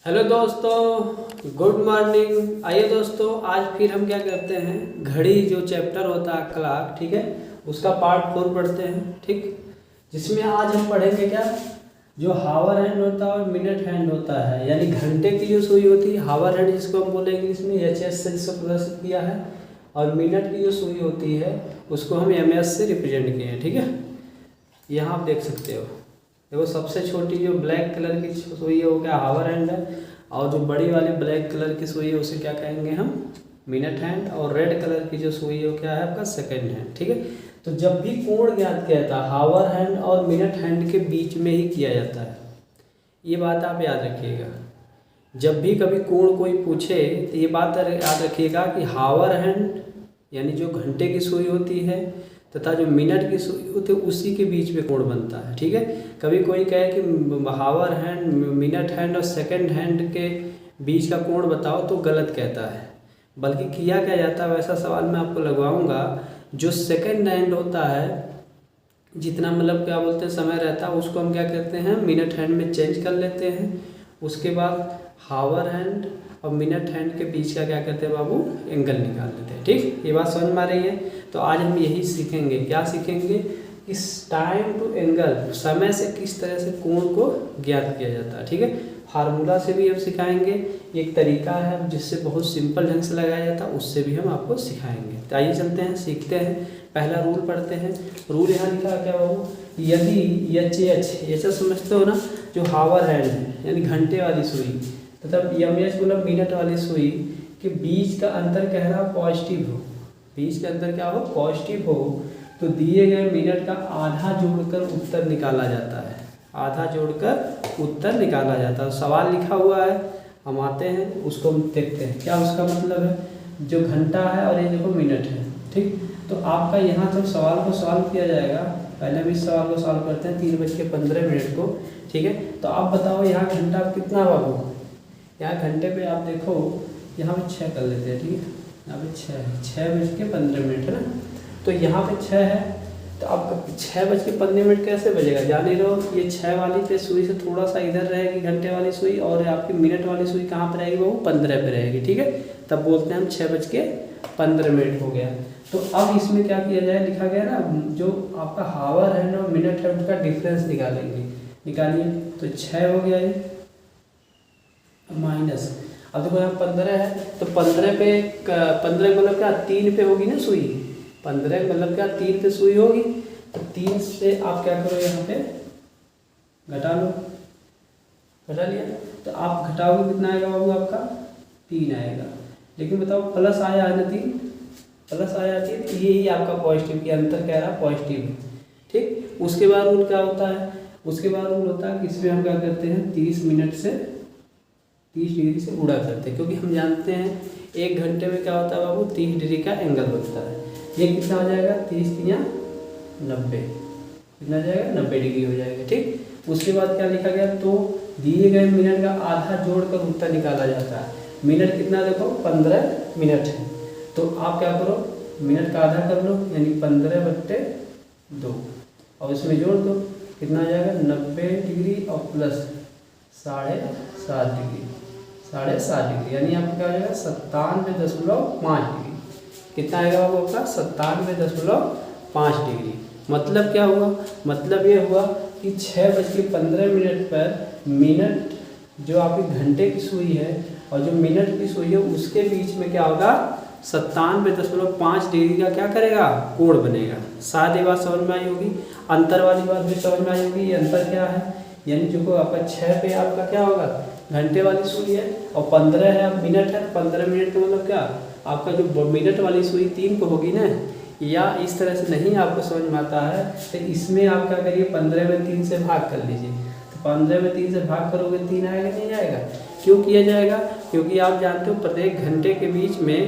Hello दोस्तों, good morning. आइए दोस्तों, आज फिर हम क्या करते हैं, घड़ी जो चैप्टर होता है क्लॉक, ठीक है, उसका पार्ट 4 पढ़ते हैं। ठीक, जिसमें आज हम पढ़ेंगे क्या, जो हावर हैंड होता है और मिनट हैंड होता है, यानी घंटे की जो सुई होती है हावर हैंड, जिसको हम बोलेंगे इसमें HS से जिसको प्रदर्शित किया है, और मिनट की जो सुई होती है उसको हम MS से रिप्रेजेंट किए हैं। ठीक है, यहाँ आप देख सकते हो, देखो सबसे छोटी जो ब्लैक कलर की सुई है वो क्या हावर हैंड है, और जो बड़ी वाली ब्लैक कलर की सुई है उसे क्या कहेंगे हम, मिनट हैंड। और रेड कलर की जो सुई है वो क्या है आपका, सेकंड हैंड। ठीक है, तो जब भी कोण ज्ञात किया जाता है हावर हैंड और मिनट हैंड के बीच में ही किया जाता है, ये बात आप याद रखिएगा। जब भी कभी कोण कोई पूछे तो ये बात याद रखिएगा कि हावर हैंड यानी जो घंटे की सुई होती है तथा जो मिनट की सुई होती है उसी के बीच में कोण बनता है। ठीक है, कभी कोई कहे कि हावर हैंड, मिनट हैंड और सेकंड हैंड के बीच का कोण बताओ तो गलत कहता है, बल्कि किया क्या जाता है, वैसा सवाल मैं आपको लगवाऊंगा। जो सेकंड हैंड होता है, जितना मतलब क्या बोलते हैं समय रहता है, उसको हम क्या करते हैं, मिनट हैंड में चेंज कर लेते हैं। उसके बाद हावर हैंड और मिनट हैंड के बीच का क्या करते हैं बाबू, एंगल निकाल लेते हैं। ठीक, ये बात समझ में आ रही है। तो आज हम यही सीखेंगे, क्या सीखेंगे, इस टाइम टू एंगल, समय से किस तरह से कोण को ज्ञात किया जाता है। ठीक है, फार्मूला से भी हम सिखाएंगे, एक तरीका है जिससे बहुत सिंपल ढंग से लगाया जाता है, उससे भी हम आपको सिखाएंगे। तो आइए चलते हैं, सीखते हैं। पहला रूल पढ़ते हैं। रूल यहाँ लिखा है क्या बाबू, यदि ऐसा समझते हो ना, जो हावर हैंड है यानी घंटे वाली सुई तथा MS मतलब मिनट वाली सुई के बीच का अंतर कह रहा पॉजिटिव हो, बीच का अंतर क्या हो, पॉजिटिव हो, तो दिए गए मिनट का आधा जोड़कर उत्तर निकाला जाता है। आधा जोड़कर उत्तर निकाला जाता है। सवाल लिखा हुआ है, हम आते हैं उसको देखते हैं क्या उसका मतलब है। जो घंटा है और ये देखो मिनट है। ठीक, तो आपका यहाँ जब सवाल को सॉल्व किया जाएगा, पहले भी इस सवाल को सॉल्व करते हैं 3:15 को। ठीक है, तो आप बताओ यहाँ घंटा कितना बाबू, यहाँ घंटे पे आप देखो, यहाँ पे 6 कर लेते हैं। ठीक है, यहाँ पे 6 है, 6:15 है ना, तो यहाँ पे 6 है, तो आप 6:15 कैसे बजेगा, जान ही रहो। ये 6 वाली पे सुई से थोड़ा सा इधर रहेगी घंटे वाली सुई, और आपकी मिनट वाली सुई कहाँ पर रहेगी बाबू, 15 पे रहेगी। ठीक है, तब बोलते हैं हम 6:15 हो गया। तो अब इसमें क्या किया जाए, लिखा गया ना, जो आपका हावर हैंड और मिनट हैंड का डिफरेंस निकालेंगे। निकालिए, तो 6 हो गया ये माइनस, अब देखो यहाँ 15 है, तो 15 पे 15 मतलब क्या 3 पे होगी ना सुई, 15 मतलब क्या 3 पे सुई होगी, तो 3 से आप क्या करो, यहाँ पे घटा लो, घटा लिया, तो आप घटाओगे कितना आएगा बाबू, आपका 3 आएगा। लेकिन बताओ प्लस आया है ना, 3 प्लस आया 3, तो यही आपका पॉजिटिव की अंतर कह रहा है, पॉजिटिव है। ठीक, उसके बाद रूल क्या होता है, उसके बाद रूल होता है कि इसमें हम क्या करते हैं, 30 मिनट से 30 डिग्री से गुणा करते हैं, क्योंकि हम जानते हैं 1 घंटे में क्या होता है बाबू, 30 डिग्री का एंगल बनता है। ये कितना हो जाएगा, 30 या 90, कितना हो जाएगा, 90 डिग्री हो जाएगा। ठीक, उसके बाद क्या लिखा गया, तो दिए गए मिनट का आधा जोड़कर उत्तर निकाला जाता है। मिनट कितना देखो, 15 मिनट है, तो आप क्या करो, मिनट का आधा कर लो, यानी 15/2, और इसमें जोड़ दो, कितना आ जाएगा, 90 डिग्री और प्लस 7.5 डिग्री, 7.5 डिग्री, यानी आपका क्या हो जाएगा 97.5 डिग्री। कितना आएगा बाबू आपका, 97.5 डिग्री। मतलब क्या हुआ, मतलब ये हुआ कि 6:15 पर मिनट जो आपकी घंटे की सुई है और जो मिनट की सुई है उसके बीच में क्या होगा, 97.5 डिग्री का क्या करेगा, कोण बनेगा। शायद ये बात समझ में आई होगी। अंतर वाली बात भी समझ में आई होगी। ये अंतर क्या है, यानी जो आपका 6 पे आपका क्या होगा, घंटे वाली सुई है, और 15 है मिनट है, 15 मिनट का मतलब क्या, आपका जो मिनट वाली सुई 3 पे होगी ना, या इस तरह से नहीं आपको समझ में आता है, तो इसमें आप क्या करिए, 15 में 3 से भाग कर लीजिए। तो 15 में 3 से भाग करोगे 3 आएगा, नहीं आएगा। क्यों किया जाएगा, क्योंकि आप जानते हो प्रत्येक घंटे के बीच में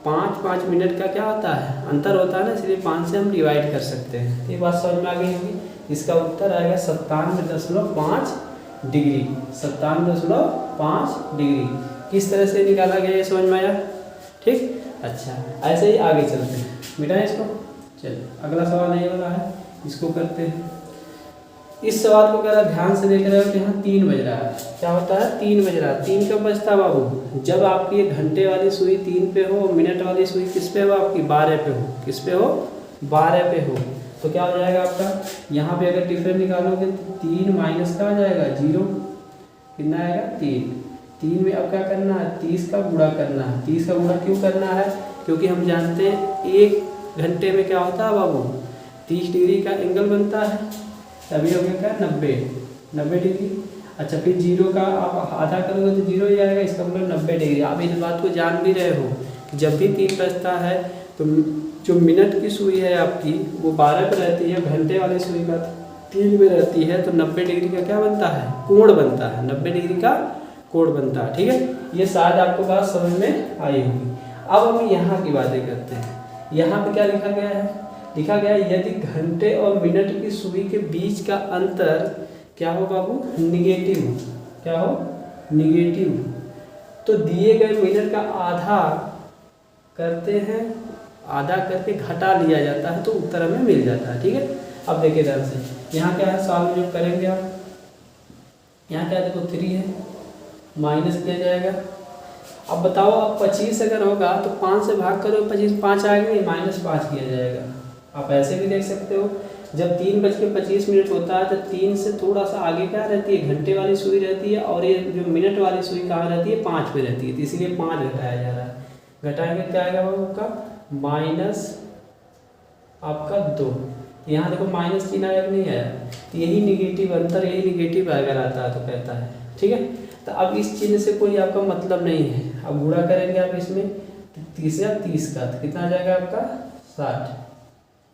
5-5 मिनट का क्या होता है, अंतर होता है ना, इसलिए 5 से हम डिवाइड कर सकते हैं। ये बात समझ में आ गई होगी। इसका उत्तर आएगा 97.5 डिग्री, 97.5 डिग्री। किस तरह से निकाला गया ये समझ में आया। ठीक, अच्छा, ऐसे ही आगे चलते हैं, मिटाएं इसको। चलिए अगला सवाल ये वाला है, इसको करते हैं। इस सवाल को अगर आप ध्यान से देख रहे हो तो यहाँ 3 बज रहा है। क्या होता है? 3 बज रहा है। 3 कब बजता है बाबू? जब आपकी ये घंटे वाली सुई 3 पे हो, मिनट वाली सुई किस पे हो? आपकी 12 पे हो। किस पे हो? 12 पे हो। तो क्या हो जाएगा आपका? यहाँ पे अगर डिफरेंस निकालोगे तो 3 माइनस का आ जाएगा 0। कितना आएगा? 3। 3 में अब क्या करना है? 30 का गुणा करना है। 30 का गुणा क्यों करना है? क्योंकि हम जानते हैं 1 घंटे में क्या होता है बाबू? 30 डिग्री का एंगल बनता है। तभी हो गया क्या? 90 डिग्री। अच्छा, फिर 0 का आप आधा करोगे तो 0 ही आएगा, इसका मतलब 90 डिग्री। आप इस बात को जान भी रहे हो कि जब भी 3 बजता है तो जो मिनट की सुई है आपकी वो 12 पे रहती है, घंटे वाली सुई का 3 में रहती है, तो 90 डिग्री का क्या बनता है? कोण बनता है। 90 डिग्री का कोण बनता है। ठीक है, ये शायद आपको बात समझ में आई होगी। अब हम यहाँ की बातें करते हैं। यहाँ पे क्या लिखा गया है? लिखा गया है यदि घंटे और मिनट की सुई के बीच का अंतर क्या हो बाबू? निगेटिव। क्या हो? निगेटिव। तो दिए गए मिनट का आधा करते हैं, आधा करके घटा लिया जाता है तो उत्तर हमें मिल जाता है। ठीक है, अब देखिए ध्यान से, यहाँ क्या है सॉल्व जो करेंगे आप, यहाँ क्या देखो 3 है, माइनस किया जाएगा। अब बताओ, अब 25 अगर होगा तो 5 से भाग करो, 25 5 आएगा, नहीं -5 किया जाएगा। आप ऐसे भी देख सकते हो, जब 3:25 होता है तो 3 से थोड़ा सा आगे क्या रहती है? घंटे वाली सुई रहती है, और ये जो मिनट वाली सुई कहाँ रहती है? 5 पे रहती है, तो इसीलिए 5 घटाया जा रहा है। घटाएंगे क्या आएगा बाबू आपका? माइनस आपका 2। यहाँ देखो माइनस चिन्ह आया कि नहीं आया? तो यही निगेटिव अंतर, यही निगेटिव अगर आता है तो कहता है। ठीक है, तो अब इस चिन्ह से कोई आपका मतलब नहीं है। अब गुणा करेंगे आप इसमें, तो 30 या 30 का तो कितना आ जाएगा आपका? 60।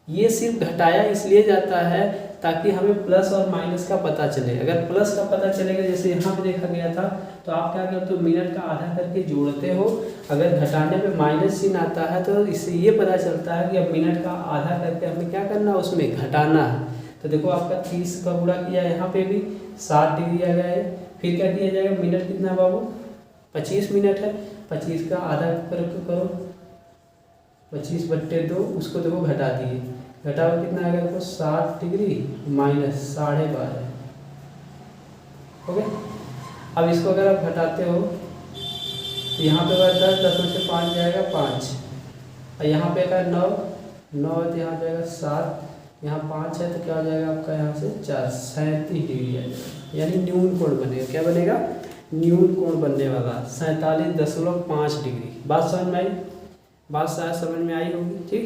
ये सिर्फ घटाया इसलिए जाता है ताकि हमें प्लस और माइनस का पता चले। अगर प्लस का पता चलेगा, जैसे यहाँ पे देखा गया था, तो आप क्या करते हो? मिनट का आधा करके जोड़ते हो। अगर घटाने पे माइनस चिन्ह आता है तो इससे ये पता चलता है कि अब मिनट का आधा करके हमें क्या करना है? उसमें घटाना है। तो देखो आपका 30 का गुणा किया, यहाँ पे भी 60 डिग्री आ गया है। फिर क्या किया जाएगा? मिनट कितना बाबू? 25 मिनट है, 25 का आधा करके करो, 25/2, उसको देखो घटा दिए, घटाओ कितना आएगा? देखो 60 डिग्री माइनस 12.5। ओके, अब इसको अगर आप घटाते हो तो यहाँ पे अगर 10 में से 5 जाएगा 5, और यहाँ पे अगर 9 है तो यहाँ जाएगा 7, यहाँ 5 है तो क्या हो जाएगा आपका? यहाँ से 4, 37 डिग्री आ जाएगा, यानी न्यून कोण बनेगा। क्या बनेगा? न्यून कोण बनने वाला 47.5 डिग्री। बात समझ में आई? बात शायद समझ में आई होगी। ठीक,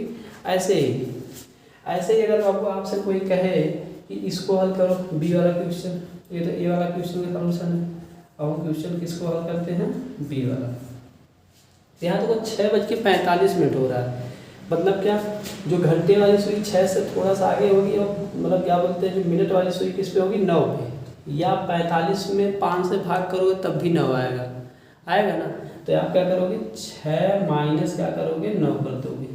ऐसे ही अगर आपसे कोई कहे कि इसको हल करो, बी वाला क्वेश्चन, ये तो ए वाला क्वेश्चन का सॉल्यूशन है, और हम क्वेश्चन किसको हल करते हैं? बी वाला। यहाँ तो 6:45 हो रहा है, मतलब क्या? जो घंटे वाली सुई 6 से थोड़ा सा आगे होगी, और मतलब क्या बोलते हैं, जो मिनट वाली सुई किस पे होगी? 9 पे। या 45 में 5 से भाग करोगे तब भी 9 आएगा ना। तो आप क्या करोगे? 6 माइनस क्या करोगे? 9 कर दोगे।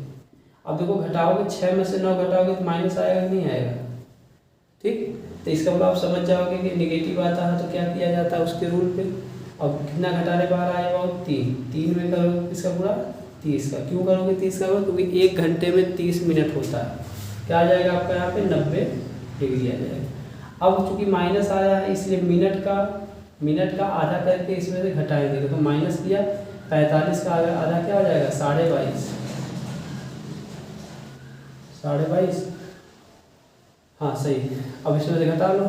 अब देखो घटाओगे, 6 में से 9 घटाओगे तो माइनस आएगा कि नहीं आएगा? ठीक, तो इसका मतलब आप समझ जाओगे कि निगेटिव आता है तो क्या किया जाता है उसके रूल पे। अब कितना घटाने बाहर आएगा? 3 में करोगे किसका पूरा? 30 का। क्यों करोगे 30 का? क्योंकि 1 घंटे में 30 मिनट होता है। क्या आ जाएगा आपका यहाँ पे? 90 डिग्री आ जाएगा। अब चूँकि माइनस आया है इसलिए मिनट का आधा करके इसमें से घटाएंगे। देखो माइनस किया, 45 का आधा क्या हो जाएगा? 22.5। हाँ सही। अब इसमें से घटा लो,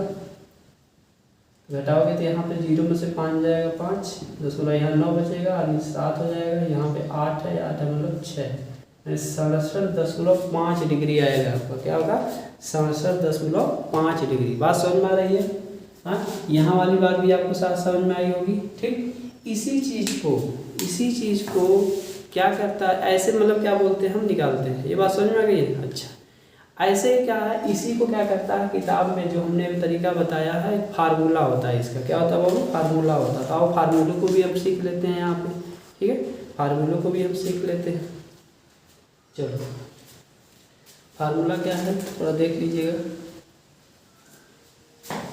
घटाओगे तो यहाँ पे 0 में से 5 जाएगा 5, 10 गुना यहाँ 9 बचेगा, और 7 हो जाएगा। यहाँ पे 8 है, 8 मतलब 6, 67.5 डिग्री आएगा आपका। क्या होगा? 67.5 डिग्री। बात समझ में आ रही है? हाँ, यहाँ वाली बात भी आपको साथ समझ में आई होगी। ठीक, इसी चीज़ को क्या करता है? ऐसे मतलब क्या बोलते हैं, हम निकालते हैं। ये बात समझ में आ गई है? अच्छा, ऐसे क्या है, इसी को क्या करता है, किताब में जो हमने तरीका बताया है, एक फार्मूला होता है इसका। क्या होता है बाबू? फार्मूला होता है। तो आओ फार्मूले को भी हम सीख लेते हैं यहाँ पे। ठीक है, फार्मूलों को भी हम सीख लेते हैं। चलो, फार्मूला क्या है थोड़ा देख लीजिएगा।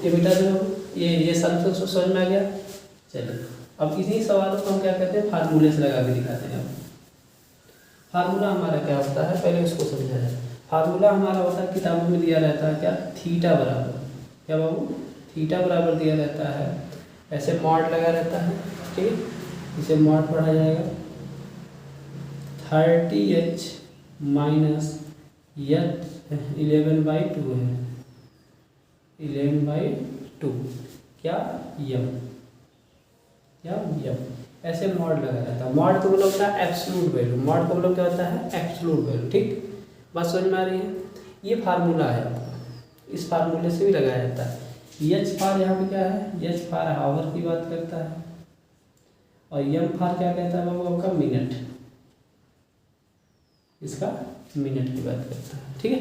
ये बेटा जो ये सब समझ में आ गया। चलिए, अब इन्हीं सवालों को हम क्या करते हैं? फार्मूले से लगा के दिखाते हैं। फार्मूला हमारा क्या होता है, पहले उसको समझा जाए। फार्मूला हमारा होता है, किताबों में दिया रहता है क्या? थीटा बराबर क्या बाबू, थीटा बराबर दिया रहता है, ऐसे मॉड लगा रहता है, ठीक है, इसे मॉड पढ़ा जाएगा 30h माइनस यच 11/2 है, 11/2 क्या यम, क्या यम, ऐसे मॉड लगा रहता है। मॉड को बोला होता है एब्सोल्यूट वैल्यू, मॉड को बोला क्या होता है, एब्सोल्यूट वैल्यू, ठीक, बात समझ में आ रही है। ये फार्मूला है आपका, इस फार्मूले से भी लगाया जाता है। एच फार यहाँ पे क्या है, एच फार हावर की बात करता है, और यम फार क्या कहता है बाबू आपका, मिनट, इसका मिनट की बात करता है, ठीक है।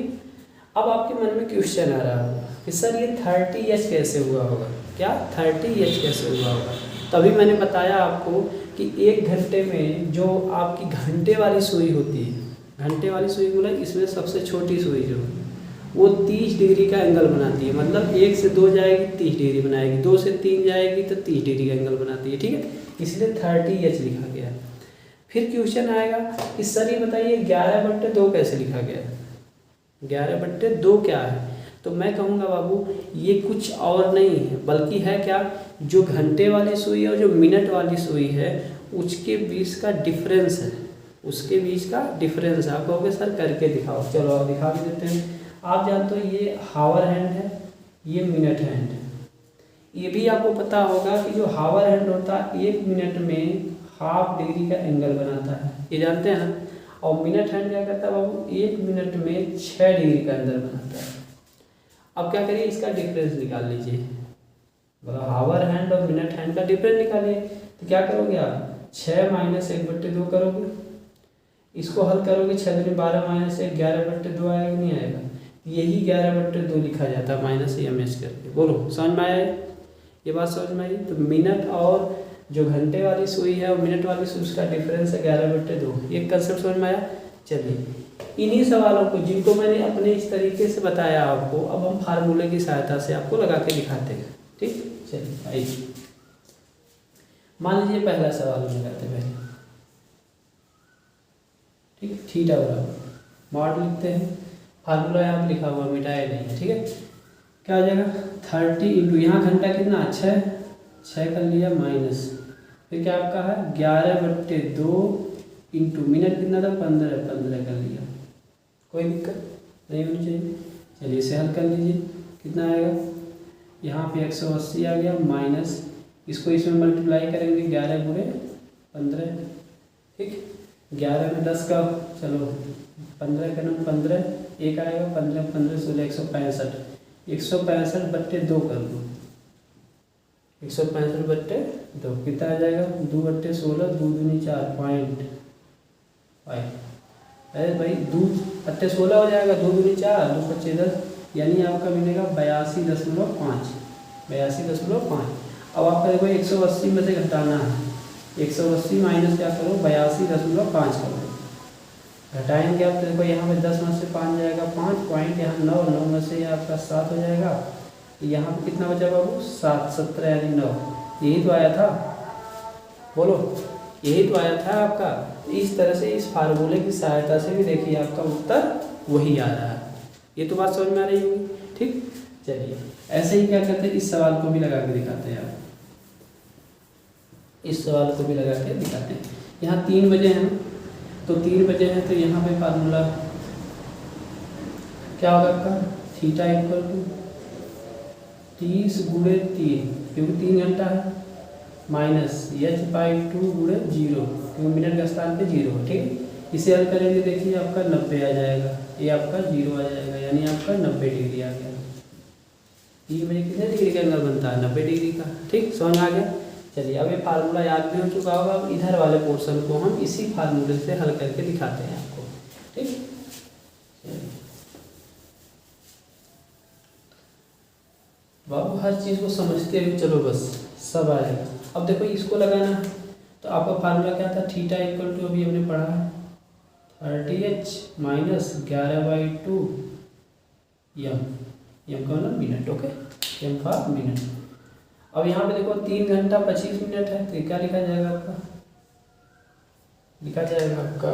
अब आपके मन में क्वेश्चन आ रहा होगा कि सर ये 30h कैसे हुआ होगा, क्या 30h कैसे हुआ होगा। तभी मैंने बताया आपको कि 1 घंटे में जो आपकी घंटे वाली सुई होती है, घंटे वाली सुई बोला इसमें सबसे छोटी सुई जो है वो 30 डिग्री का एंगल बनाती है, मतलब 1 से 2 जाएगी 30 डिग्री बनाएगी, 2 से 3 जाएगी तो 30 डिग्री का एंगल बनाती है, ठीक है, इसलिए 30h लिखा गया। फिर क्वेश्चन आएगा कि सर ये बताइए 11/2 कैसे लिखा गया, 11/2 क्या है। तो मैं कहूँगा बाबू ये कुछ और नहीं है बल्कि है क्या, जो घंटे वाली सुई और जो मिनट वाली सुई है उसके बीच का डिफरेंस है, उसके बीच का डिफरेंस है। आप कहोगे सर करके दिखाओ, चलो आप दिखा भी देते हैं। आप जानते हो ये हावर हैंड है, ये मिनट हैंड है। ये भी आपको पता होगा कि जो हावर हैंड होता है 1 मिनट में ½ डिग्री का एंगल बनाता है, ये जानते हैं ना। और मिनट हैंड क्या करता है बाबू, 1 मिनट में 6 डिग्री का एंगल बनाता है। अब क्या करिए, इसका डिफरेंस निकाल लीजिए, मतलब हावर हैंड और मिनट हैंड का डिफरेंस निकालिए। तो क्या करोगे आप, 6 माइनस 1/2 करोगे, इसको हल करोगे 6 दूनी 12 माइनस 1 11/2 आएगा, नहीं आएगा, यही 11/2 लिखा जाता है माइनस एमएच करके। बोलो समझ में आया, ये बात समझ में आई। तो मिनट और जो घंटे वाली सुई है और मिनट वाली सुई उसका डिफरेंस है 11/2, ये कंसेप्ट समझ में आया। चलिए इन्हीं सवालों को जिनको मैंने अपने इस तरीके से बताया आपको, अब हम फार्मूले की सहायता से आपको लगा के दिखाते हैं, ठीक। चलिए आइए, मान लीजिए पहला सवाल लगाते पहले, ठीक, थीटा बराबर मॉड लिखते हैं, फार्मूला यहाँ पे लिखा हुआ मिटाया नहीं है, ठीक है। क्या हो जाएगा 30 इंटू, यहाँ घंटा कितना 6 कर लिया माइनस, फिर क्या आपका है 11/2 इंटू मिनट कितना था 15 कर लिया, कोई दिक्कत नहीं होनी चाहिए। चलिए इसे हल कर लीजिए, कितना आएगा, यहाँ पे 180 आ गया माइनस, इसको इसमें मल्टीप्लाई करेंगे 11 गुणे 15, ठीक, 11 में 10 का, चलो 15 का नाम 15, एक आएगा 15 15 16 165, 165/2 कर दो, 165/2 कितना आ जाएगा, 2/16 2 दूनी 4 पॉइंट 5। अरे भाई 2/16 हो जाएगा, 2 दूनी 4 2 25 10, यानी आपका मिलेगा 82.5, 82.5। अब आपका देखो 180 में से घटाना है, 180 माइनस क्या करो 82.5 करो, घटाएंगे आप तो देखो यहाँ पे 10 में से 5 जाएगा 5 पॉइंट, यहाँ 9 में से आपका 7 हो जाएगा, यहाँ पे कितना बचा बाबू 7 17 यानी 9, यही तो आया था, बोलो यही तो आया था आपका। इस तरह से इस फार्मूले की सहायता से भी देखिए आपका उत्तर वही आ रहा है, ये तो बात समझ में आ रही होगी, ठीक। चलिए ऐसे ही क्या करते हैं, इस सवाल को भी लगा के दिखाते हैं आप, इस सवाल को भी लगा के दिखाते हैं। यहाँ 3 बजे हैं, तो 3 बजे हैं, तो यहाँ पे फार्मूला क्या होगा आपका, थीटा इक्वल टू 30 गुणे 3 क्योंकि 3 घंटा है, माइनस h/2 गुणे 0 क्योंकि मिनट का स्थान पे 0 है, ठीक। इसे हल करेंगे देखिए आपका 90 आ जाएगा, ये आपका 0 आ जाएगा, यानी आपका 90 डिग्री आ गया। 3 बजे कितने डिग्री का एंगल बनता है 90 डिग्री का, ठीक, समझ आ गया। चलिए अब ये फार्मूला याद भी हो चुका होगा, अब इधर वाले पोर्शन को हम इसी फार्मूले से हल करके दिखाते हैं आपको, ठीक। बाबू हर चीज़ को समझते हुए चलो, बस सब आएगा। अब देखो इसको लगाना है, तो आपका फार्मूला क्या था, थीटा इक्वल टू अभी हमने पढ़ा है 30h माइनस 11/2 यम का मतलब minute, okay, Yama for minute. अब यहाँ पे देखो 3 घंटा 25 मिनट है, तो क्या लिखा जाएगा आपका, लिखा जाएगा आपका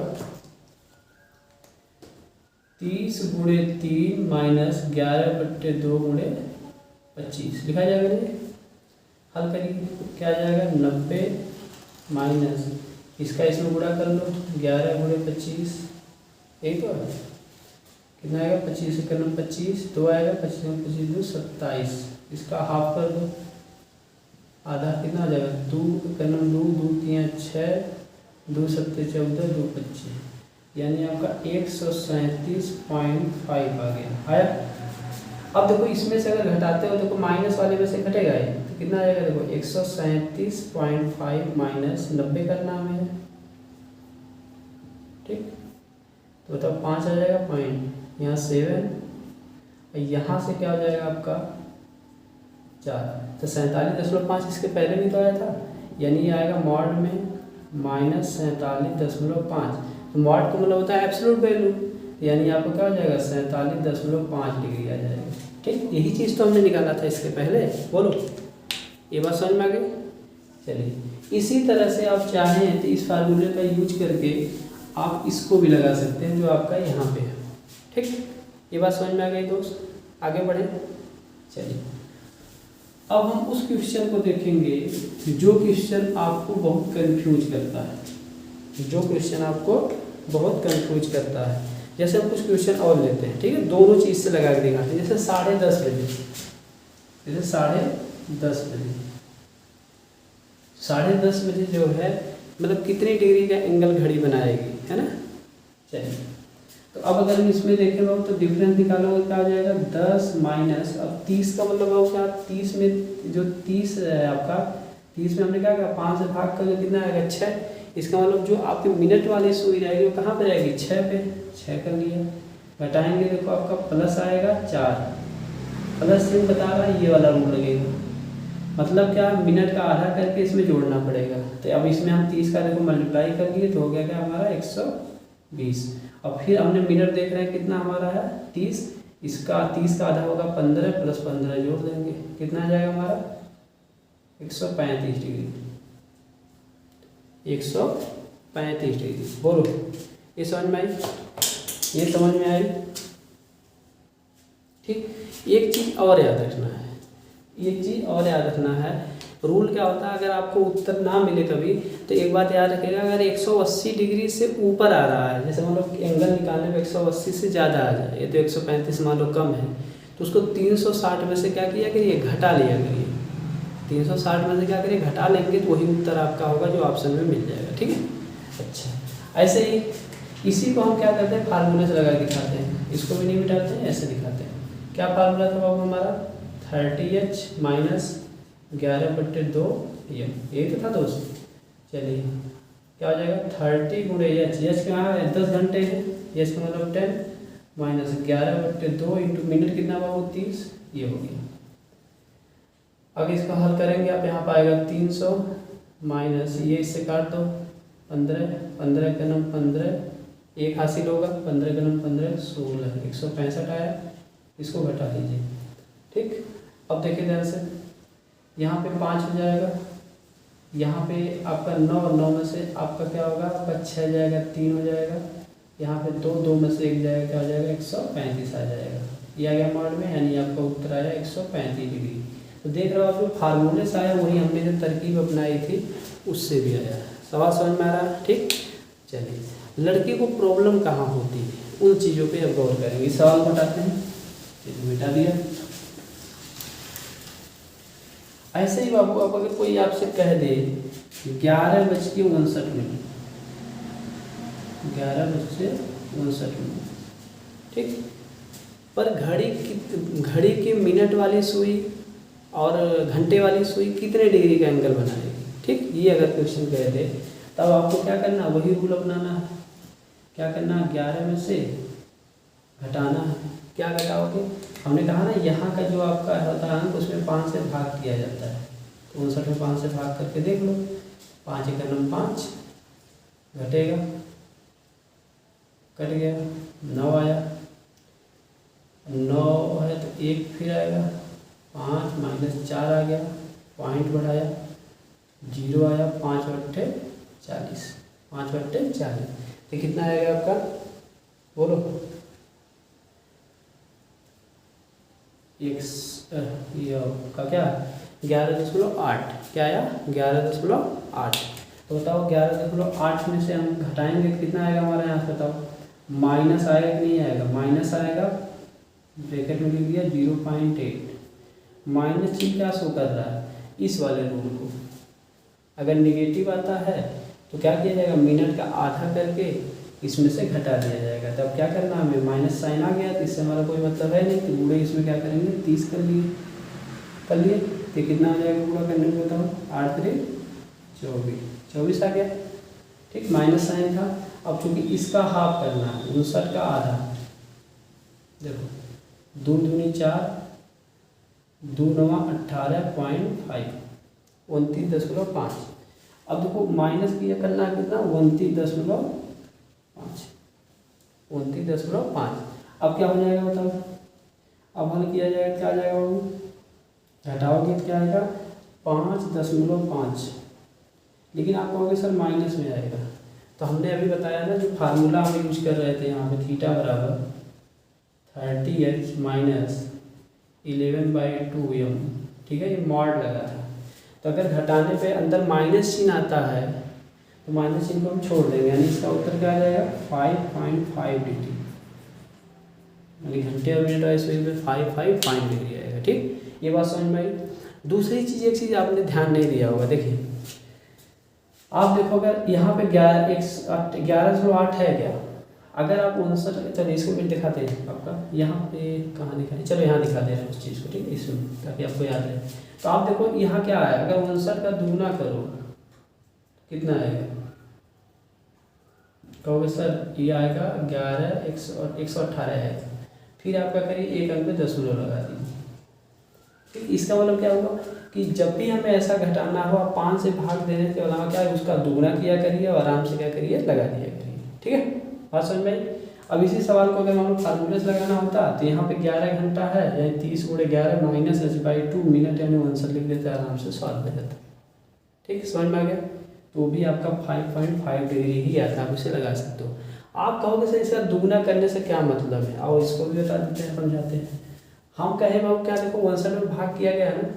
30 गुणे 3 माइनस 11/2 गुणे 25 लिखा जाएगा। ये हल करिए, क्या आ जाएगा 90 माइनस इसका इसमें गुणा कर लो, 11 गुणे 25, यही तो है। कितना आएगा 25 से करना 25, 2 आएगा, 25 में 25 2 27, इसका हाफ कर दो, आधा कितना आ जाएगा 2 करना 2 2 3 6 2 7 14 2 25, यानी आपका 137.5 आ गया। आया। अब देखो इसमें से अगर घटाते हो देखो माइनस वाले में से घटेगा ये, तो कितना आएगा देखो 137.5 माइनस 90 करना हमें, ठीक। तो बताओ 5 आ जाएगा पॉइंट, यहाँ 7, यहाँ से क्या हो जाएगा आपका 4, तो 47.5 इसके पहले भी तो आया था, यानी ये आएगा मॉड में माइनस 47.5। तो मॉड का मतलब होता है एब्सोल्यूट वैल्यू, यानी आपको क्या हो जाएगा 47.5 डिग्री आ जाएगा, ठीक। यही चीज़ तो हमने निकाला था इसके पहले, बोलो ये बात समझ में आ गई। चलिए इसी तरह से आप चाहें तो इस फार्मूले का यूज करके आप इसको भी लगा सकते हैं जो आपका यहाँ पे है, ठीक। ये बात समझ में आ गई दोस्त, आगे बढ़े। चलिए अब हम उस क्वेश्चन को देखेंगे जो क्वेश्चन आपको बहुत कंफ्यूज करता है, जो क्वेश्चन आपको बहुत कंफ्यूज करता है। जैसे हम कुछ क्वेश्चन और लेते हैं, ठीक है, दोनों चीज़ से लगा के दिखाते हैं। जैसे 10:30 बजे, जैसे 10:30 बजे, 10:30 बजे जो है मतलब कितनी डिग्री का एंगल घड़ी बनाएगी, है ना। चलिए तो अब अगर हम इसमें देखें तो डिफरेंस निकालोगे क्या हो जाएगा 10 माइनस, अब 30 का मतलब होगा 30 में जो 30 है आपका, 30 में हमने क्या कहा 5 से भाग कर कितना आएगा 6, इसका मतलब जो आपकी मिनट वाली सुई रहेगी वो कहाँ पे रहेगी 6 पे, 6 कर लिया। घटाएंगे देखो आपका प्लस आएगा 4, प्लस से बता रहा है ये वाला रूल लगेगा, मतलब क्या मिनट का आधा करके इसमें जोड़ना पड़ेगा। तो अब इसमें हम 30 का देखो मल्टीप्लाई कर लिए तो हो गया क्या हमारा 120, और फिर हमने मिनट देख रहे हैं कितना हमारा है 30, इसका 30 का आधा होगा 15 प्लस 15 जोड़ देंगे, कितना आ जाएगा हमारा 135 डिग्री, 135 डिग्री। बोलो ये समझ में आई, ये समझ में आई, ठीक। एक चीज़ और याद रखना है, एक चीज़ और याद रखना है, रूल क्या होता है अगर आपको उत्तर ना मिले कभी तो एक बात याद रखिएगा, अगर 180 डिग्री से ऊपर आ रहा है, जैसे मान लो एंगल निकालने में 180 से ज़्यादा आ जाए, ये तो 135 मान लो कम है, तो उसको 360 में से क्या किया करिए घटा लिया करिए, 360 में से क्या करिए घटा लेंगे तो वही उत्तर आपका होगा जो ऑप्शन में मिल जाएगा, ठीक है। अच्छा ऐसे ही इसी को हम क्या करते हैं फार्मूले से लगा दिखाते हैं, इसको भी नहीं मिटाते हैं, ऐसे दिखाते हैं। क्या फार्मूला था बाबू हमारा 30h माइनस 11/2 m, यही तो था दोस्त। चलिए क्या हो जाएगा 30 गुणे एच, एच कहाँ है 10 घंटे है, एच का मतलब 10 माइनस 11/2 इंटू मिनट कितना बाबू 30, ये हो गया। अब इसको हल करेंगे आप, यहाँ पाएगा 300 माइनस ये इससे काट दो 15, 15 का नम 15, एक हासिल होगा 15 का नम 15 16, 165 आया, इसको घटा लीजिए, ठीक। अब देखिए ध्यान से, यहाँ पे 5 हो जाएगा, यहाँ पे आपका 9 और 9 में से आपका क्या होगा आपका 6 जाएगा, 3 हो जाएगा, यहाँ पे 2 2 में से 1 जाएगा, क्या हो जाएगा 135 आ जाएगा, ये आ गया मॉड में, यानी आपका उत्तर आया 135 डिग्री। तो देख रहे हो आप जो फार्मूले से आया वही हमने जो तरकीब अपनाई थी उससे भी आया। सवाल समझ में आ रहा है, ठीक। चलिए लड़के को प्रॉब्लम कहाँ होती है उन चीज़ों पे अब गौर करेंगे। सवाल हटाते हैं, मिटा दिया। ऐसे ही बाबू अब अगर कोई आपसे कह दे 11:59, 11:59, ठीक, पर घड़ी की मिनट वाली सुई और घंटे वाली सुई कितने डिग्री का एंगल बनाएगी, ठीक। ये अगर क्वेश्चन कह दे तब आपको क्या करना, वही रूल अपनाना है। क्या करना, 11 में से घटाना है, क्या घटाओगे, हमने कहा ना यहाँ का जो आपका होता है अंक उसमें 5 से भाग किया जाता है, तो 59 में 5 से भाग करके देख लो, 5 का नम 5 घटेगा, कट गया, 9 आया, 9 है तो 1 फिर आएगा, 5 माइनस 4 आ गया, पॉइंट बढ़ाया, 0 आया, 5/40, 5/40, तो कितना आएगा आपका, बोलो 1 ये का क्या 11.8 क्या आया 11.8। तो बताओ 11.8 में से हम घटाएंगे कितना आएगा हमारे यहाँ से बताओ, माइनस आएगा कि नहीं आएगा, माइनस आएगा, ब्रैकेट में लिख दिया 0.8। माइनस चिन्ह क्या शो कर रहा है इस वाले रूल को, अगर निगेटिव आता है तो क्या किया जाएगा, मिनट का आधा करके इसमें से घटा दिया जाएगा। तब क्या करना हमें, माइनस साइन आ गया तो इससे हमारा कोई मतलब है नहीं, तो बूढ़े इसमें क्या करेंगे 30 कर लिए तो कितना हो जाएगा पूरा करने में बताओ, 8 3 24 आ गया। ठीक, माइनस साइन था। अब चूंकि इसका हाफ करना है 59 का आधा, देखो 2 दूनी 4 2 9 18.5 29.5। अब देखो माइनस किया करना है कितना 29.5। अब क्या हो जाएगा बताओ, अब हल किया जाएगा क्या आ जाएगा बाबू, घटाओगे तो क्या आएगा 5.5। लेकिन आप कहोगे सर माइनस में आएगा, तो हमने अभी बताया ना जो फार्मूला हम यूज कर रहे थे यहाँ पे थीटा बराबर 30h माइनस 11/2m, ठीक है, ये मॉड लगा था। तो अगर घटाने पे अंदर माइनस चिन्ह आता है तो माइनस चिन्ह को हम छोड़ देंगे, यानी इसका उत्तर क्या आ जाएगा 5.5 डिग्री, यानी घंटे और मिनट वाइज में 5.5 डिग्री आएगा। ठीक, ये बात समझ में आई। दूसरी चीज़, एक चीज़ आपने ध्यान नहीं दिया होगा, देखिए आप देखो अगर यहाँ पे 11.8 है क्या, अगर आप 59, चलिए इसको भी दिखाते हैं आपका, यहाँ पे कहाँ दिखाएं, चलो यहाँ दिखा दे रहे हैं उस चीज़ को, ठीक है, इसमें ताकि आपको याद रहे। तो आप देखो यहाँ क्या आया, अगर 59 का दुगुना करो कितना आएगा, कहोगे सर ये आएगा 118 आएगा। फिर आप क्या करिए एक अंक पे 10 लगा दीजिए। ठीक, इसका मतलब क्या होगा कि जब भी हमें ऐसा घटाना हो आप 5 से भाग देने के अलावा क्या है उसका दुगुना किया करिए और आराम से क्या करिए लगा दिया करिए। ठीक है, बात समझ में आई। अब इसी सवाल को अगर हम फार्मूले से लगाना होता तो यहाँ पे 11 घंटा है, यानी 30 × 11 माइनस h/2 मिनट, यानी आंसर लिख देते आराम से सॉल्व हो जाता। ठीक, समझ में आ गया। तो भी आपका 5.5 डिग्री ही आता है, आप इसे लगा सकते हो। आप कहोगे सर इसका दुगुना करने से क्या मतलब है, और इसको भी बता देते हैं, समझाते हैं। हम कहें बाबू क्या, देखो 59 में भाग किया गया है ना,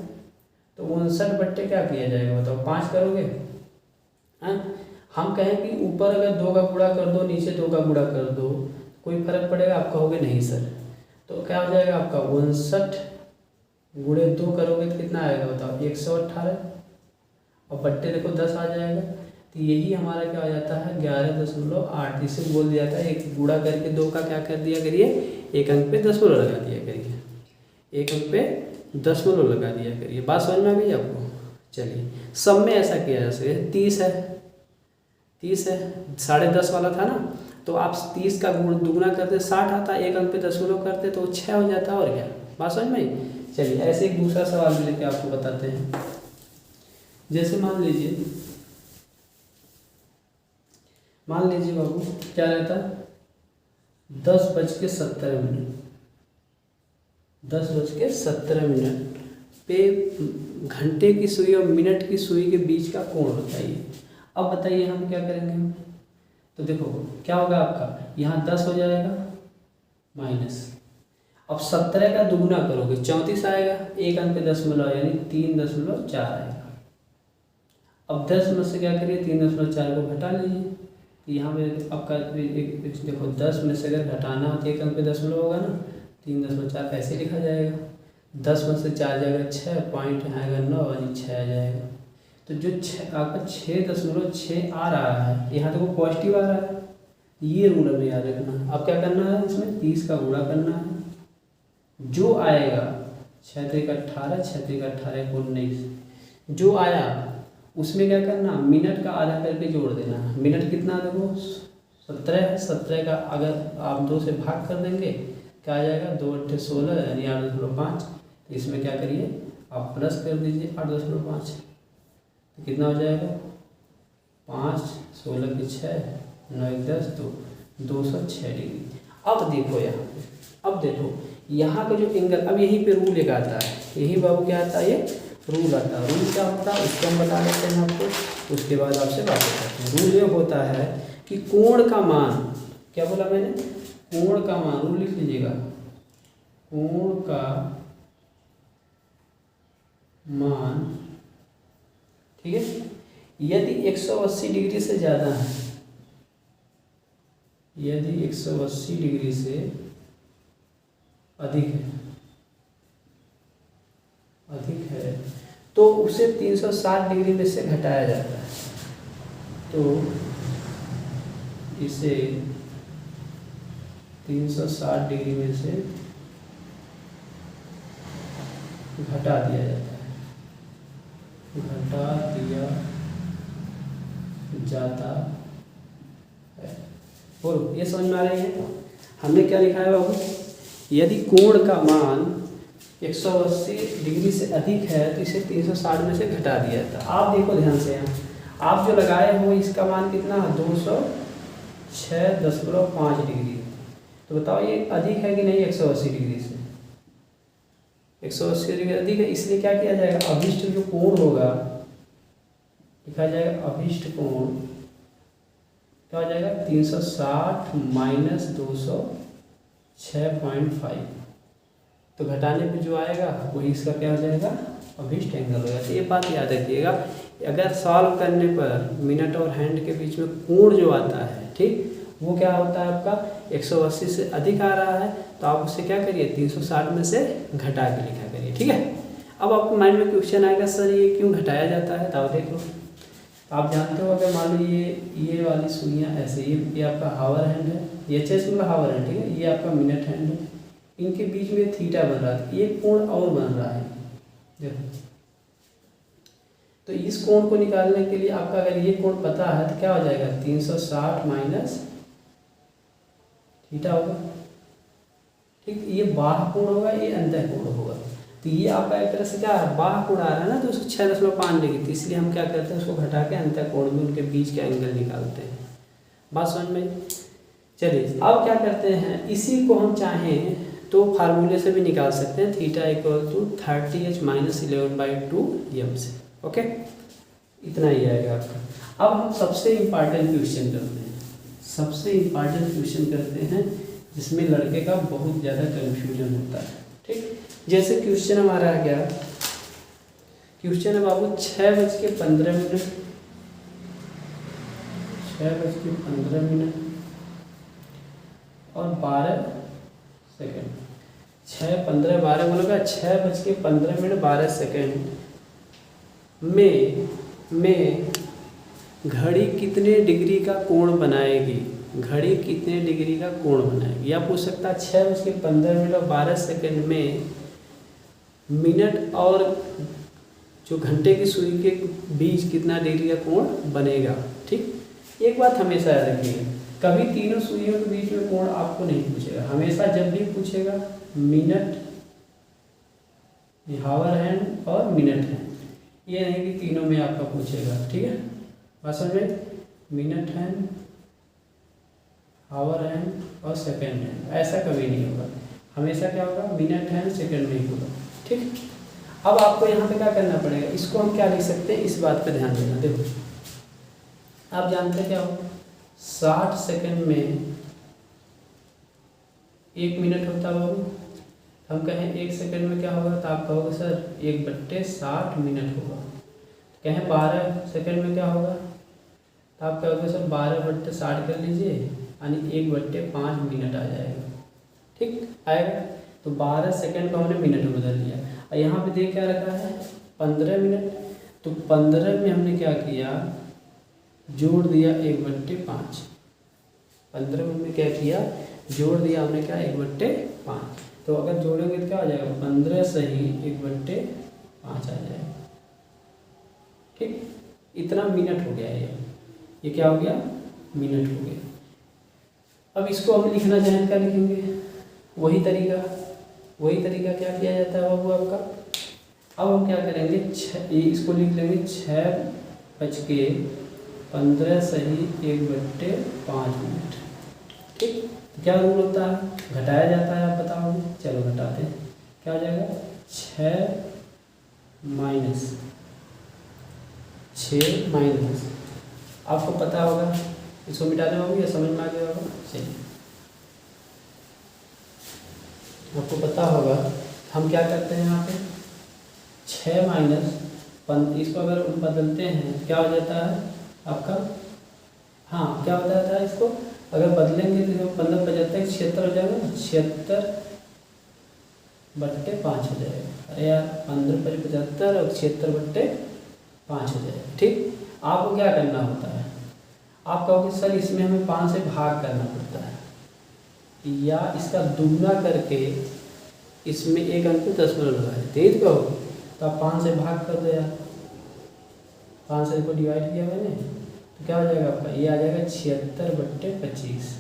तो 59 बट्टे क्या किया जाएगा बताओ, 5 करोगे। हम कहें कि ऊपर अगर 2 का गुणा कर दो, नीचे 2 का गुणा कर दो, कोई फर्क पड़ेगा, आप कहोगे नहीं सर। तो क्या हो जाएगा आपका 59 × 2 करोगे तो कितना आएगा बताओ 118, और बट्टे देखो 10 आ जाएगा। तो यही हमारा क्या हो जाता है 11.8। इसे बोल दिया था एक गुणा करके 2 का क्या कर दिया करिए, एक अंक पे 10 लगा दिया करिए, एक अंक पे 10 लगा दिया करिए। बात समझ में आ गई आपको। चलिए सब में ऐसा किया जा सके, 30 है 10.5 वाला था ना, तो आप 30 का दुगुना करते 60 आता, एक अंक पे 10 करते तो 6 हो जाता, और क्या। बात समझ में आई। चलिए ऐसे एक दूसरा सवाल भी लेके आपको बताते हैं। जैसे मान लीजिए बाबू क्या रहता 10:17 10:17 पे घंटे की सुई और मिनट की सुई के बीच का कोण बताइए। अब बताइए हम क्या करेंगे, तो देखो क्या होगा आपका यहाँ 10 हो जाएगा माइनस, अब 17 का दुगुना करोगे 34 आएगा, एक अंक पे 10 यानी 3.4 आएगा। अब 10 में से क्या करिए 3.4 को घटा लीजिए, यहाँ पे आपका देखो 10 में से अगर घटाना हो तो एक अंक पे 10 होगा ना, 3.4 कैसे लिखा जाएगा, 10 में से 4 जाएगा 6 पॉइंट यहाँ आएगा 9 यानी 6 आ जाएगा। तो जो आपका 6.6 आ रहा है यहाँ देखो पॉजिटिव आ रहा है, ये रूल हमें याद रखना। अब क्या करना है, इसमें 30 का गुणा करना है, जो आएगा 6 × 18 6 × 18 19, जो आया उसमें क्या करना, मिनट का आधा करके जोड़ देना है। मिनट कितना देखो 17 है, 17 का अगर आप 2 से भाग कर देंगे क्या आ जाएगा 2 × 8 = 16 यानी 8.5। तो इसमें क्या करिए आप प्लस कर दीजिए 8.5, तो कितना हो जाएगा 5 16 के 6 9 1 10 तो 206 डिग्री। अब देखो यहाँ पे, अब देखो यहाँ का जो एंगल, अब यहीं पे रूल एक आता है, यही बाबू क्या आता है, ये रूल आता है। रूल क्या होता है उसको हम बता देते हैं आपको, उसके बाद आपसे बातें करते हैं। रूल ये होता है कि कोण का मान, क्या बोला मैंने, कोण का मान, रूल लिख लीजिएगा, कोण का मान, ठीक है, यदि 180 डिग्री से ज़्यादा है, यदि 180 डिग्री से अधिक है तो उसे 360 डिग्री में से घटाया जाता है। तो इसे 360 डिग्री में से घटा दिया जाता है, बोलो ये समझ में आ रही है। हमने क्या लिखा है बाबू, यदि कोण का मान 180 डिग्री से अधिक है तो इसे 360 में से घटा दिया जाता है। आप देखो ध्यान से, यहाँ आप जो लगाए हो इसका मान कितना है, 206.5 डिग्री। तो बताओ ये अधिक है कि नहीं 180 डिग्री से? 180 डिग्री अधिक है, इसलिए क्या किया जाएगा, अभिष्ट जो कोण होगा लिखा जाएगा, अभिष्ट कोण क्या हो जाएगा, 360 माइनस 206.5। तो घटाने पे जो आएगा वही इसका क्या हो जाएगा, अभिष्ट एंगल हो जाता है। ये बात याद रखिएगा, अगर सॉल्व करने पर मिनट और हैंड के बीच में कोण जो आता है, ठीक, वो क्या होता है आपका 180 से अधिक आ रहा है तो आप उससे क्या करिए, 360 में से घटा के लिखा करिए, ठीक है। अब आपको माइंड में क्वेश्चन आएगा, सर ये क्यों घटाया जाता है? तो आप देखो, आप जानते हो अगर मान लो ये वाली सुइयाँ ऐसे, ये आपका हावर हैंड है, ये एच मतलब हावर हैंड, ठीक है, ये आपका मिनट हैंड है, इनके बीच में थीटा बन रहा है, ये कोण और बन रहा है, देखो। तो इस कोण को निकालने के लिए आपका अगर ये कोण पता है तो क्या हो जाएगा, 360 माइनस थीटा होगा, ठीक। ये बाह्य कोण होगा, ये अंतः कोण होगा। तो ये आपका एक तरह से क्या है, बाह्य कोण आ रहा है ना, तो उसको 6.5 डिग्री, इसलिए हम क्या करते हैं, उसको घटा के अंतः कोण में उनके बीच के एंगल निकालते हैं। बात समझ में? चलिए अब क्या करते हैं, इसी को हम चाहें तो फार्मूले से भी निकाल सकते हैं, theta equal to 30h minus 11/2 m से, ओके, इतना ही आएगा आपका। अब हम सबसे इम्पॉर्टेंट क्वेश्चन करते हैं, सबसे इम्पॉर्टेंट क्वेश्चन करते हैं जिसमें लड़के का बहुत ज़्यादा कन्फ्यूजन होता है, ठीक। जैसे क्वेश्चन हमारा आ गया, क्वेश्चन है बाबू 6:15 और 12 सेकेंड, 6:15 12 बोलेगा, 6:15 12 सेकेंड में घड़ी कितने डिग्री का कोण बनाएगी, घड़ी कितने डिग्री का कोण बनाएगी। या पूछ सकता है 6:15 और 12 सेकेंड में मिनट और जो घंटे की सुई के बीच कितना डिग्री का कोण बनेगा, ठीक। एक बात हमेशा याद रखिएगा, कभी तीनों सुइयों के बीच में कोण आपको नहीं पूछेगा, हमेशा जब भी पूछेगा मिनट, हावर हैंड और मिनट हैंड, ये नहीं कि तीनों में आपका पूछेगा, ठीक है। बात समझ में, मिनट हैंड, हावर हैंड और सेकेंड हैंड, ऐसा कभी नहीं होगा, हमेशा क्या होगा, मिनट हैंड सेकेंड में ही होगा, ठीक। अब आपको यहाँ पे क्या करना पड़ेगा, इसको हम क्या लिख सकते हैं, इस बात पे ध्यान देना। देखो आप जानते हैं क्या हो, 60 सेकेंड में 1 मिनट होता है बाबू, हम कहें 1 सेकेंड में क्या होगा, तो आप कहोगे सर 1/60 मिनट होगा। कहें 12 सेकेंड में क्या होगा, तो आप कहोगे सर 12/60 कर लीजिए, यानी 1/5 मिनट आ जाएगा, ठीक आएगा। तो 12 सेकेंड को हमने मिनट में बदल लिया, और यहाँ पे देख क्या रखा है 15 मिनट, तो 15 में हमने क्या किया, जोड़ दिया 1/5, 15 में हमने क्या किया, जोड़ दिया हमने क्या 1/5। तो अगर जोड़ेंगे तो क्या हो जाएगा, 15 सही 1/5 आ जाएगा, ठीक। इतना मिनट हो गया, ये क्या हो गया, मिनट हो गया। अब इसको हम लिखना चाहें क्या लिखेंगे, वही तरीका क्या किया जाता है बाबू आपका। अब हम क्या करेंगे, इसको लिख लेंगे 6:15 सही 1/5 मिनट, ठीक। क्या रूल होता है, घटाया जाता है, आप बताओगे, चलो घटाते हैं, क्या हो जाएगा 6 माइनस, आपको पता होगा, इसको मिटा दे बाबू, या समझ में आ गया होगा, चलिए आपको पता होगा हम क्या करते हैं यहाँ पे, 6 माइनस इसको अगर बदलते हैं तो क्या हो जाता है आपका, हाँ क्या हो जाता है इसको अगर बदलेंगे तो 15 75 76 हो जाएगा, 76/5 हो जाएगा। अरे यार 15 × 75 और 76/5 हो जाएगा। ठीक, आपको क्या करना होता है, आप कहोगे सर इसमें हमें 5 से भाग करना पड़ता है, या इसका दुगना करके इसमें एक अंक 10 लगा देते हैं, कहोगे तो आप 5 से भाग कर दो यार, 5 से को डिवाइड किया मैंने तो क्या हो जाएगा आपका, ये आ जाएगा 76/25,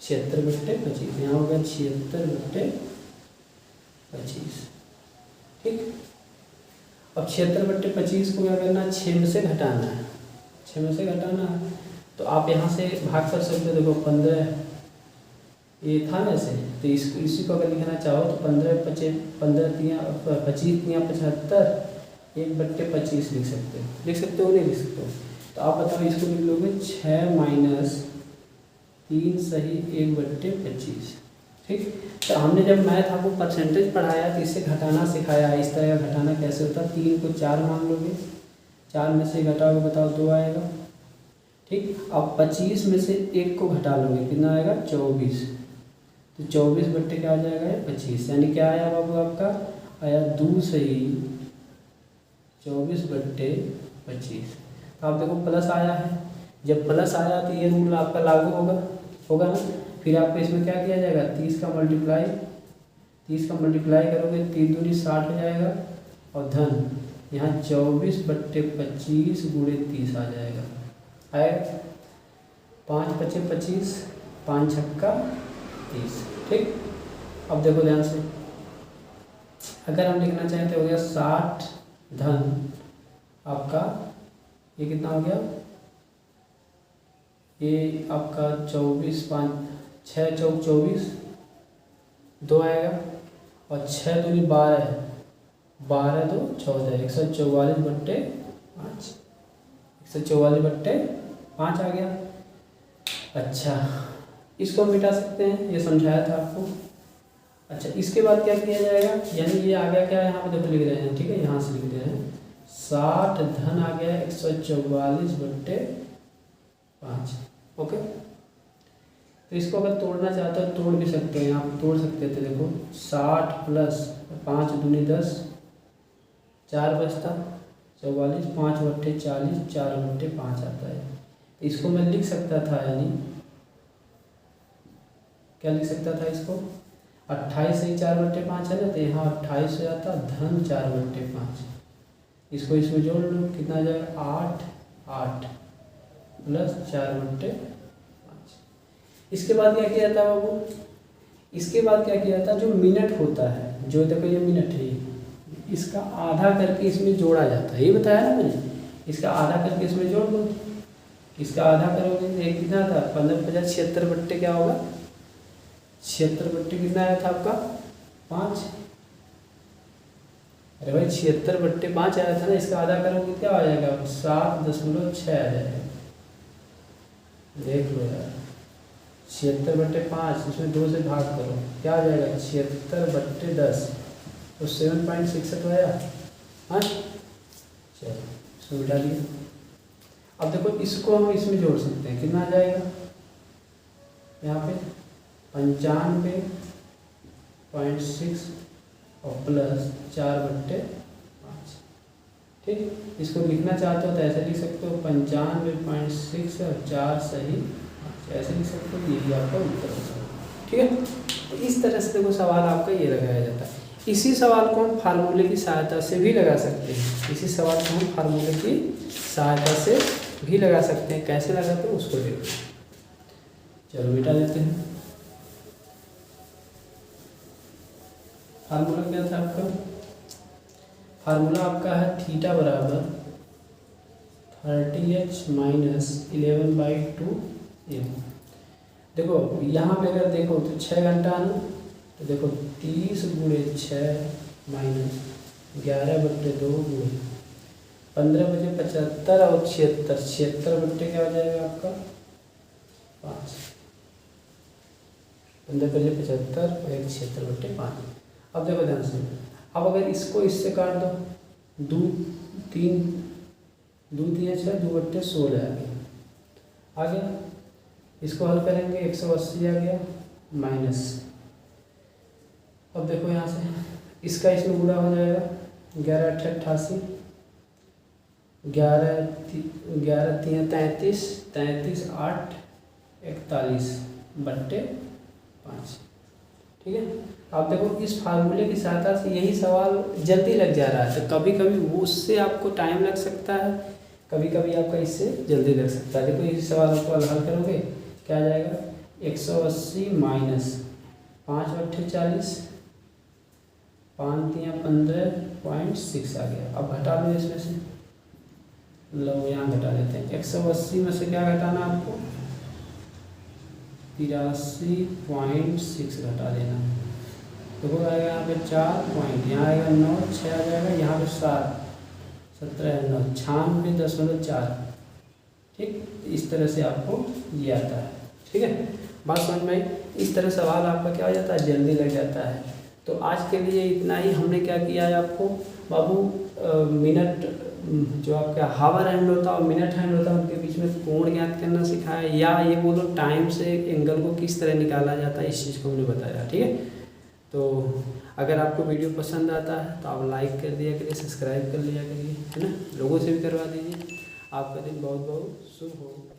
76/25, यहाँ हो गया 76/25। ठीक, अब 76/25 को क्या करना है, 6 में से घटाना है, 6 में से घटाना है तो आप यहाँ से भाग कर सकते हो। देखो 15 ये था ना ऐसे, तो इसको इसी को अगर लिखना चाहो तो 15 25 25 75 1/25 लिख सकते हो, नहीं लिख सकते हो। तो आप बताओ इसको लिख लोगे 6 माइनस 3 सही 1/25। ठीक, तो हमने जब मैथ आपको परसेंटेज पढ़ाया तो इससे घटाना सिखाया, इस तरह का घटाना कैसे होता है। 3 को 4 मान लोगे, 4 में से घटाओगे बताओ 2 आएगा। ठीक, अब 25 में से 1 को घटा लोगे कितना आएगा 24, तो 24 बट्टे क्या आ जाएगा 25, यानी क्या आया बाबू आपका आया 2 सही 24/25। तो आप देखो प्लस आया है, जब प्लस आया तो ये रूल आपका लागू होगा ना। फिर आपको इसमें क्या किया जाएगा 30 का मल्टीप्लाई करोगे 3 दूनी 60 हो जाएगा, और धन यहाँ 24/25 गुणे 30 आ जाएगा, आएगा 5 × 5 = 25, 5 × 6 = 30। ठीक, अब देखो ध्यान से, अगर हम लिखना चाहें तो हो गया 60 धन आपका ये कितना हो गया, ये आपका 24 5 6 चौक 24 2 आएगा, और 6 दूनी 12 12 2 14 144/5 144/5 आ गया। अच्छा, इसको मिटा सकते हैं, ये समझाया था आपको। अच्छा, इसके बाद क्या किया जाएगा, यानी ये आ गया क्या, यहाँ पे देखो लिख रहे हैं, ठीक है यहाँ से लिख दे रहे हैं 60 धन आ गया 144/5। ओके, तो इसको अगर तोड़ना चाहते हो तोड़ भी सकते हैं, यहाँ पे तोड़ सकते थे। देखो 60 + 5 दूनी 10, 4 बचता 44, 5/40 4/5 आता है। इसको मैं लिख सकता था, यानी क्या लिख सकता था इसको, 28 सही 4/5 है ना, तो यहाँ 28 हो जाता धन 4/5। इसको इसमें जोड़ लो कितना आ जाएगा 8 8 + 4/5। इसके बाद क्या किया जाता है बाबू, इसके बाद क्या किया जाता है, जो मिनट होता है, जो देखो ये मिनट है, इसका आधा करके इसमें जोड़ा जाता है, ये बताया ना मैंने, इसका आधा करके इसमें जोड़ दो। इसका आधा करोगे एक कितना था 15 50 76 क्या होगा 76 कितना आया था आपका 5। अरे भाई 76/5 आया था ना, इसका आधा करोगे क्या आ जाएगा 7.6 आ जाएगा। देख लो यार 76/5, इसमें 2 से भाग करो क्या आ जाएगा 76/10, तो 7.68 आया। हाँ चलो इसको मिटा दिया। अब देखो इसको हम इसमें जोड़ सकते हैं, कितना आ जाएगा यहाँ पे 95.6 और प्लस 4/5। ठीक, इसको लिखना चाहते हो तो ऐसे लिख सकते हो 95.6 और 4 सही 5, ऐसे लिख सकते हो, ये भी आपका उत्तर होगा। ठीक है, तो इस तरह से देखो सवाल आपका ये लगाया जाता है। इसी सवाल को हम फार्मूले की सहायता से भी लगा सकते हैं, इसी सवाल को हम फार्मूले की सहायता से भी लगा सकते हैं। कैसे लगाते हैं उसको देखो, चलो मिटा देते हैं। फार्मूला क्या था आपका, फार्मूला आपका है थीटा बराबर 30h - 11/2 m। देखो यहाँ पे अगर देखो तो 6 घंटा ना, तो देखो 30 × 6 - 11/2 × 15 बजे 75 और 76 क्या हो जाएगा आपका 5। 15 बजे 75 और 76/5। अब देखो ध्यान से, अब अगर इसको इससे काट दो, 2 3 2 3 6 2 बट्टे 16 आ गया। इसको हल करेंगे 180 आ गया माइनस। अब देखो यहाँ से इसका इसमें गुणा हो जाएगा, 11 8 88, 11 3 33, 33 8 41 बट्टे 5। ठीक है। आप देखो इस फार्मूले की सहायता से यही सवाल जल्दी लग जा रहा है। तो कभी कभी वो उससे आपको टाइम लग सकता है, कभी कभी आपका इससे जल्दी लग सकता है। देखो इस सवाल को हल करोगे क्या आ जाएगा, 180 माइनस 5 बट्टे 40, 5 3 15.6 आ गया। अब घटा लो इसमें से, लो यहाँ घटा लेते हैं। 180 में से क्या घटाना आपको, 83.6 घटा देना। तो वो आएगा यहाँ पे 4 पॉइंट, यहाँ आएगा 9, 6 आ जाएगा, यहाँ पे 7 17 9 96.4। ठीक, इस तरह से आपको ये आता है। ठीक है, बात समझ में आई। इस तरह सवाल आपका क्या हो जाता है, जल्दी लग जाता है। तो आज के लिए इतना ही। हमने क्या किया है आपको बाबू मिनट, जो आपका हावर हैंड होता है और मिनट हैंड होता है, उनके बीच में कोण ज्ञात करना सिखाया, या ये बोलो टाइम से एंगल को किस तरह निकाला जाता है, इस चीज़ को हमने बताया। ठीक है, तो अगर आपको वीडियो पसंद आता है तो आप लाइक कर दिया करिए, सब्सक्राइब कर लिया करिए, है ना, लोगों से भी करवा दीजिए। आपका दिन बहुत बहुत शुभ हो।